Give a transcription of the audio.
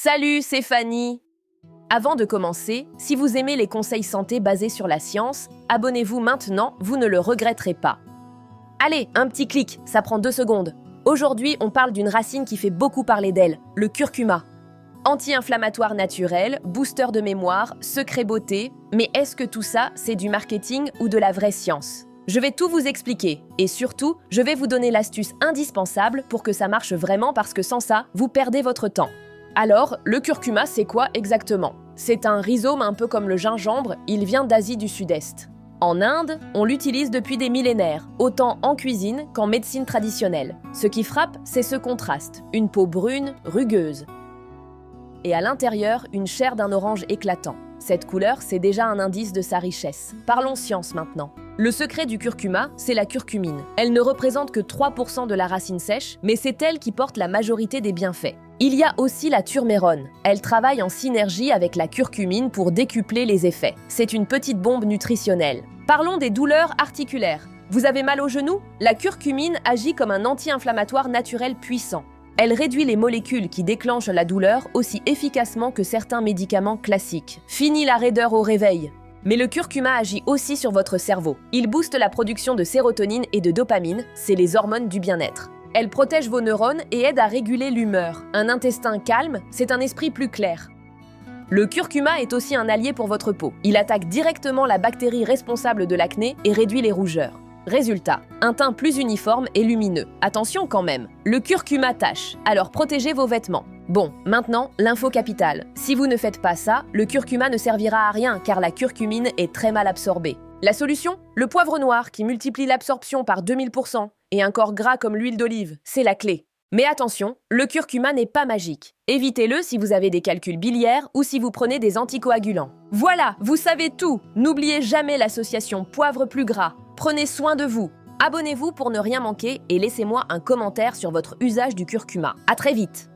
Salut, c'est Fanny. Avant de commencer, si vous aimez les conseils santé basés sur la science, abonnez-vous maintenant, vous ne le regretterez pas. Allez, un petit clic, ça prend 2 secondes. Aujourd'hui, on parle d'une racine qui fait beaucoup parler d'elle, le curcuma. Anti-inflammatoire naturel, booster de mémoire, secret beauté, mais est-ce que tout ça, c'est du marketing ou de la vraie science? Je vais tout vous expliquer, et surtout, je vais vous donner l'astuce indispensable pour que ça marche vraiment parce que sans ça, vous perdez votre temps. Alors, le curcuma, c'est quoi exactement? C'est un rhizome un peu comme le gingembre, il vient d'Asie du Sud-Est. En Inde, on l'utilise depuis des millénaires, autant en cuisine qu'en médecine traditionnelle. Ce qui frappe, c'est ce contraste, une peau brune, rugueuse. Et à l'intérieur, une chair d'un orange éclatant. Cette couleur, c'est déjà un indice de sa richesse. Parlons science maintenant. Le secret du curcuma, c'est la curcumine. Elle ne représente que 3% de la racine sèche, mais c'est elle qui porte la majorité des bienfaits. Il y a aussi la turmérone. Elle travaille en synergie avec la curcumine pour décupler les effets. C'est une petite bombe nutritionnelle. Parlons des douleurs articulaires. Vous avez mal au genou? La curcumine agit comme un anti-inflammatoire naturel puissant. Elle réduit les molécules qui déclenchent la douleur aussi efficacement que certains médicaments classiques. Fini la raideur au réveil. Mais le curcuma agit aussi sur votre cerveau. Il booste la production de sérotonine et de dopamine, c'est les hormones du bien-être. Elle protège vos neurones et aide à réguler l'humeur. Un intestin calme, c'est un esprit plus clair. Le curcuma est aussi un allié pour votre peau. Il attaque directement la bactérie responsable de l'acné et réduit les rougeurs. Résultat, un teint plus uniforme et lumineux. Attention quand même, le curcuma tache, alors protégez vos vêtements. Bon, maintenant, l'info capitale. Si vous ne faites pas ça, le curcuma ne servira à rien car la curcumine est très mal absorbée. La solution? Le poivre noir qui multiplie l'absorption par 2000% et un corps gras comme l'huile d'olive, c'est la clé. Mais attention, le curcuma n'est pas magique. Évitez-le si vous avez des calculs biliaires ou si vous prenez des anticoagulants. Voilà, vous savez tout. N'oubliez jamais l'association poivre plus gras. Prenez soin de vous. Abonnez-vous pour ne rien manquer et laissez-moi un commentaire sur votre usage du curcuma. À très vite.